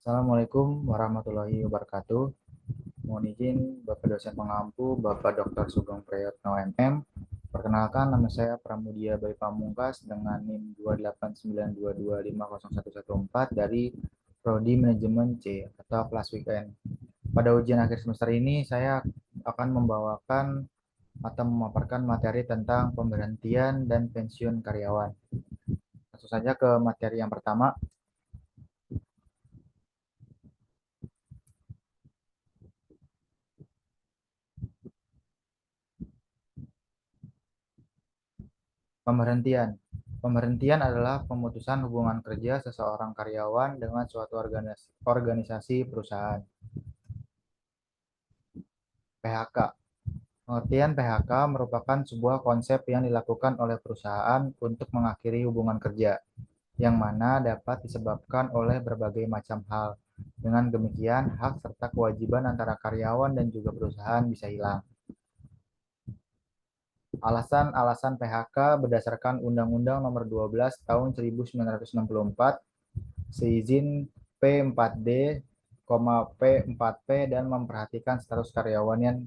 Assalamualaikum warahmatullahi wabarakatuh. Mohon izin Bapak dosen pengampu, Bapak Dr. Sugeng Prayotno MM. Perkenalkan, nama saya Pramudia Bayi Pamungkas dengan NIM 289225014 dari Prodi Manajemen C atau kelas weekend. Pada ujian akhir semester ini, saya akan membawakan atau memaparkan materi tentang pemberhentian dan pensiun karyawan. Langsung saja ke materi yang pertama. Pemberhentian. Pemberhentian adalah pemutusan hubungan kerja seseorang karyawan dengan suatu organisasi perusahaan. PHK. Pengertian PHK merupakan sebuah konsep yang dilakukan oleh perusahaan untuk mengakhiri hubungan kerja, yang mana dapat disebabkan oleh berbagai macam hal. Dengan demikian, hak serta kewajiban antara karyawan dan juga perusahaan bisa hilang. Alasan-alasan PHK berdasarkan Undang-Undang Nomor 12 Tahun 1964 seizin P4D, P4P dan memperhatikan status karyawan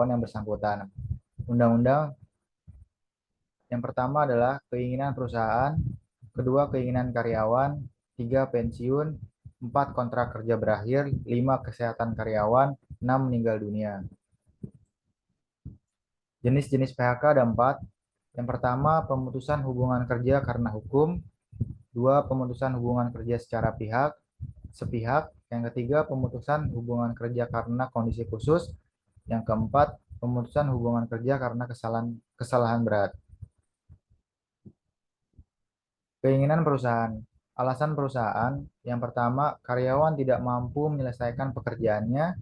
yang bersangkutan. Undang-undang yang pertama adalah keinginan perusahaan, kedua keinginan karyawan, tiga pensiun, empat kontrak kerja berakhir, lima kesehatan karyawan, enam meninggal dunia. Jenis-jenis PHK ada empat. Yang pertama, pemutusan hubungan kerja karena hukum. Dua, pemutusan hubungan kerja secara sepihak. Yang ketiga, pemutusan hubungan kerja karena kondisi khusus. Yang keempat, pemutusan hubungan kerja karena kesalahan berat. Keinginan perusahaan. Alasan perusahaan, yang pertama, karyawan tidak mampu menyelesaikan pekerjaannya.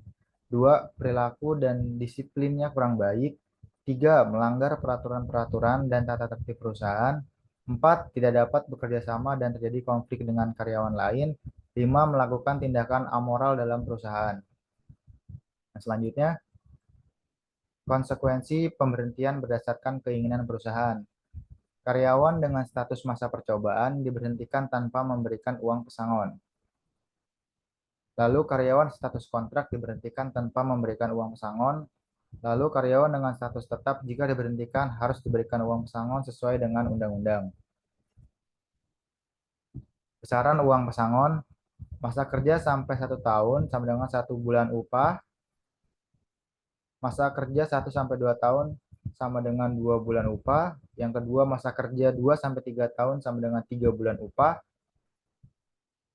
Dua, perilaku dan disiplinnya kurang baik. Tiga, melanggar peraturan-peraturan dan tata tertib perusahaan. Empat, tidak dapat bekerja sama dan terjadi konflik dengan karyawan lain. Lima, melakukan tindakan amoral dalam perusahaan. Nah, selanjutnya, konsekuensi pemberhentian berdasarkan keinginan perusahaan. Karyawan dengan status masa percobaan diberhentikan tanpa memberikan uang pesangon. Lalu karyawan status kontrak diberhentikan tanpa memberikan uang pesangon. Lalu karyawan dengan status tetap jika diberhentikan harus diberikan uang pesangon sesuai dengan undang-undang. Besaran uang pesangon, masa kerja sampai 1 tahun sama dengan 1 bulan upah. Masa kerja 1 sampai 2 tahun sama dengan 2 bulan upah. Yang kedua, masa kerja 2 sampai 3 tahun sama dengan 3 bulan upah.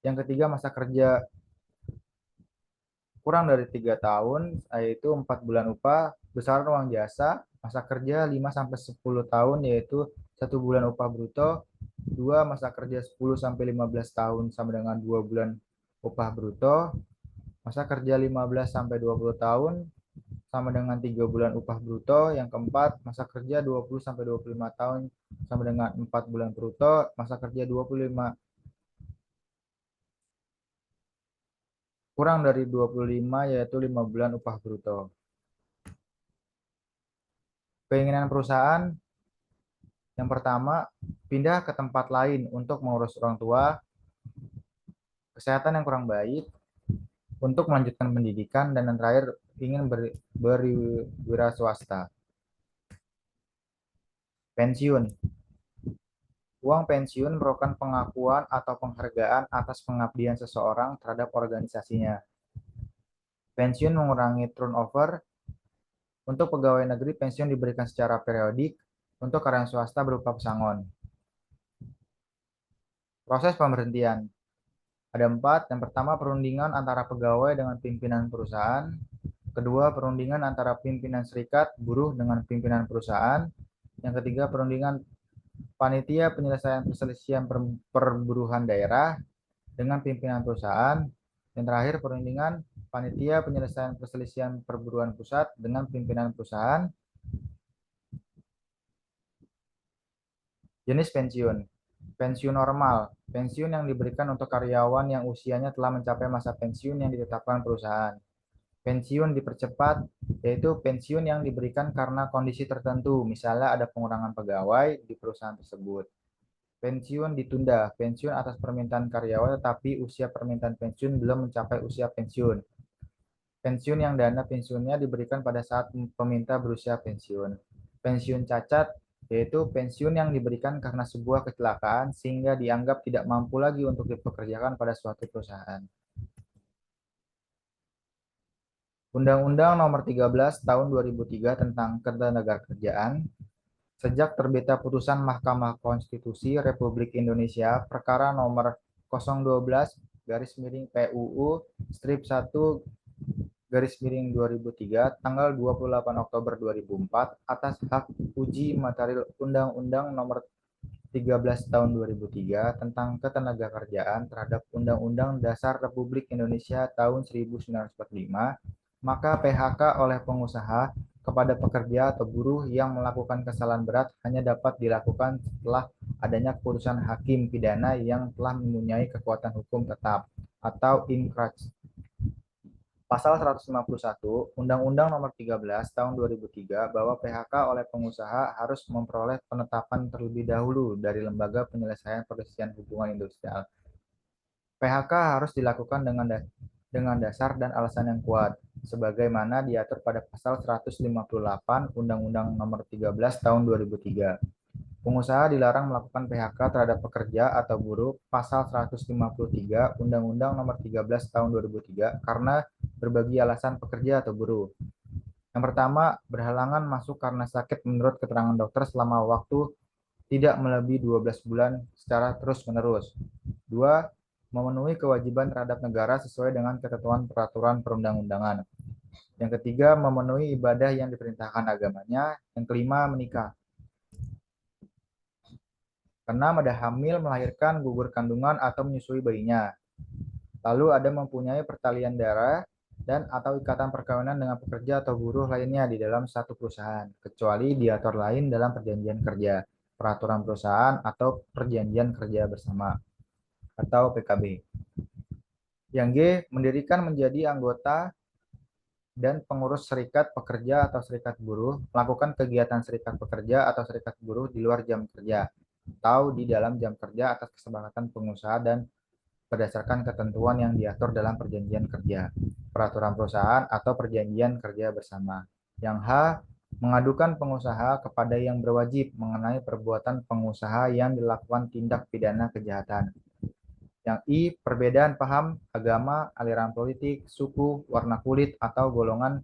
Yang ketiga, masa kerja kurang dari 3 tahun, yaitu 4 bulan upah. Besaran uang jasa, masa kerja 5 sampai 10 tahun, yaitu 1 bulan upah bruto. Dua, masa kerja 10 sampai 15 tahun sama dengan 2 bulan upah bruto. Masa kerja 15 sampai 20 tahun sama dengan 3 bulan upah bruto. Yang keempat, masa kerja 20 sampai 25 tahun sama dengan 4 bulan bruto. Masa kerja 25 kurang dari 25, yaitu 5 bulan upah bruto. Keinginan perusahaan, yang pertama, pindah ke tempat lain untuk mengurus orang tua, kesehatan yang kurang baik, untuk melanjutkan pendidikan, dan yang terakhir ingin berwira swasta. Pensiun. Uang pensiun merupakan pengakuan atau penghargaan atas pengabdian seseorang terhadap organisasinya. Pensiun mengurangi turnover. Untuk pegawai negeri, pensiun diberikan secara periodik. Untuk karyawan swasta berupa pesangon. Proses pemberhentian. Ada empat. Yang pertama, perundingan antara pegawai dengan pimpinan perusahaan. Kedua, perundingan antara pimpinan serikat buruh dengan pimpinan perusahaan. Yang ketiga, perundingan panitia penyelesaian perselisihan perburuhan daerah dengan pimpinan perusahaan. Yang terakhir, perundingan panitia penyelesaian perselisihan perburuan pusat dengan pimpinan perusahaan. Jenis pensiun. Pensiun normal, pensiun yang diberikan untuk karyawan yang usianya telah mencapai masa pensiun yang ditetapkan perusahaan. Pensiun dipercepat, yaitu pensiun yang diberikan karena kondisi tertentu, misalnya ada pengurangan pegawai di perusahaan tersebut. Pensiun ditunda. Pensiun atas permintaan karyawan tetapi usia permintaan pensiun belum mencapai usia pensiun. Pensiun yang dana pensiunnya diberikan pada saat peminta berusia pensiun. Pensiun cacat yaitu pensiun yang diberikan karena sebuah kecelakaan sehingga dianggap tidak mampu lagi untuk dipekerjakan pada suatu perusahaan. Undang-Undang Nomor 13 Tahun 2003 tentang Ketenagakerjaan. Sejak terbitnya putusan Mahkamah Konstitusi Republik Indonesia perkara nomor 012 garis miring PUU strip 1 garis miring 2003 tanggal 28 Oktober 2004 atas hak uji materi Undang-Undang Nomor 13 Tahun 2003 tentang Ketenagakerjaan terhadap Undang-Undang Dasar Republik Indonesia tahun 1945, maka PHK oleh pengusaha kepada pekerja atau buruh yang melakukan kesalahan berat hanya dapat dilakukan setelah adanya keputusan hakim pidana yang telah mempunyai kekuatan hukum tetap atau inkrah. Pasal 151 Undang-Undang Nomor 13 Tahun 2003 bahwa PHK oleh pengusaha harus memperoleh penetapan terlebih dahulu dari Lembaga Penyelesaian Perselisihan Hubungan Industrial. PHK harus dilakukan dengan dasar dan alasan yang kuat, sebagaimana diatur pada pasal 158 Undang-Undang Nomor 13 Tahun 2003. Pengusaha dilarang melakukan PHK terhadap pekerja atau buruh pasal 153 Undang-Undang Nomor 13 Tahun 2003 karena berbagai alasan pekerja atau buruh. Yang pertama, berhalangan masuk karena sakit menurut keterangan dokter selama waktu tidak melebihi 12 bulan secara terus-menerus. Dua, memenuhi kewajiban terhadap negara sesuai dengan ketentuan peraturan perundang-undangan. Yang ketiga, memenuhi ibadah yang diperintahkan agamanya. Yang kelima, menikah. Keenam, ada hamil, melahirkan, gugur kandungan, atau menyusui bayinya. Lalu ada mempunyai pertalian darah dan atau ikatan perkawinan dengan pekerja atau buruh lainnya di dalam satu perusahaan, kecuali diatur lain dalam perjanjian kerja, peraturan perusahaan, atau perjanjian kerja bersama, atau PKB. Yang G, mendirikan menjadi anggota dan pengurus serikat pekerja atau serikat buruh, melakukan kegiatan serikat pekerja atau serikat buruh di luar jam kerja, atau di dalam jam kerja atas kesepakatan pengusaha dan berdasarkan ketentuan yang diatur dalam perjanjian kerja, peraturan perusahaan, atau perjanjian kerja bersama. Yang H, mengadukan pengusaha kepada yang berwajib mengenai perbuatan pengusaha yang dilakukan tindak pidana kejahatan. Yang I, perbedaan paham, agama, aliran politik, suku, warna kulit, atau golongan,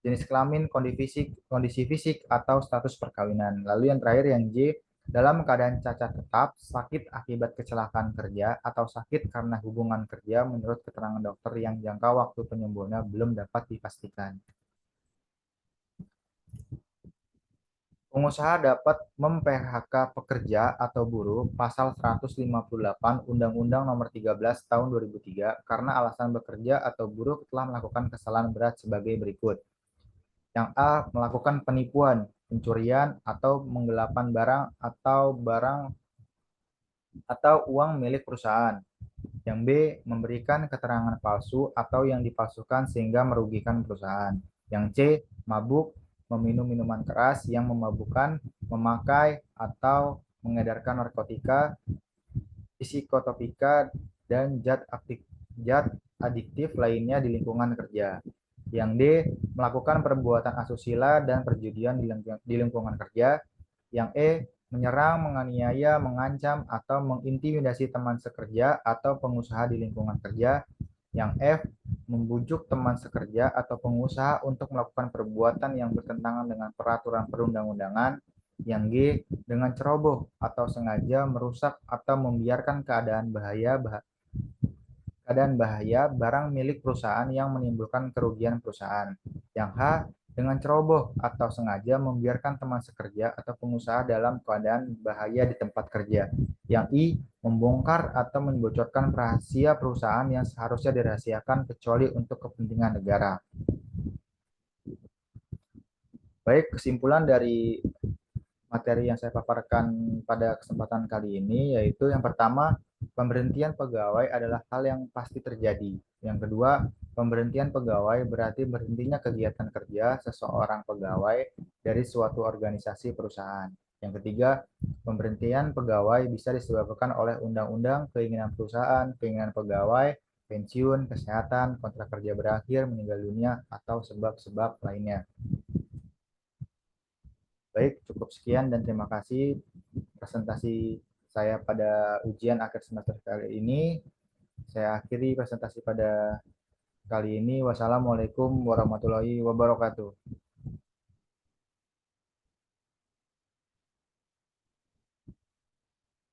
jenis kelamin, kondisi fisik, atau status perkawinan. Lalu yang terakhir yang J, dalam keadaan cacat tetap, sakit akibat kecelakaan kerja, atau sakit karena hubungan kerja menurut keterangan dokter yang jangka waktu penyembuhannya belum dapat dipastikan. Pengusaha dapat mem-PHK pekerja atau buruh pasal 158 Undang-Undang Nomor 13 Tahun 2003 karena alasan bekerja atau buruh telah melakukan kesalahan berat sebagai berikut. Yang A, melakukan penipuan, pencurian, atau penggelapan barang atau uang milik perusahaan. Yang B, memberikan keterangan palsu atau yang dipalsukan sehingga merugikan perusahaan. Yang C, mabuk, meminum minuman keras yang memabukkan, memakai atau mengedarkan narkotika, psikotropika, dan zat adiktif lainnya di lingkungan kerja. Yang D, melakukan perbuatan asusila dan perjudian di lingkungan kerja. Yang E, menyerang, menganiaya, mengancam, atau mengintimidasi teman sekerja atau pengusaha di lingkungan kerja. Yang F, membujuk teman sekerja atau pengusaha untuk melakukan perbuatan yang bertentangan dengan peraturan perundang-undangan. Yang G, dengan ceroboh atau sengaja merusak atau membiarkan keadaan bahaya barang milik perusahaan yang menimbulkan kerugian perusahaan. Yang H, dengan ceroboh atau sengaja membiarkan teman sekerja atau pengusaha dalam keadaan bahaya di tempat kerja. Yang I, membongkar atau membocorkan rahasia perusahaan yang seharusnya dirahasiakan kecuali untuk kepentingan negara. Baik, kesimpulan dari materi yang saya paparkan pada kesempatan kali ini yaitu yang pertama, pemberhentian pegawai adalah hal yang pasti terjadi. Yang kedua, pemberhentian pegawai berarti berhentinya kegiatan kerja seseorang pegawai dari suatu organisasi perusahaan. Yang ketiga, pemberhentian pegawai bisa disebabkan oleh undang-undang, keinginan perusahaan, keinginan pegawai, pensiun, kesehatan, kontrak kerja berakhir, meninggal dunia, atau sebab-sebab lainnya. Baik, cukup sekian dan terima kasih presentasi saya pada ujian akhir semester kali ini. Saya akhiri presentasi pada kali ini. Wassalamualaikum warahmatullahi wabarakatuh.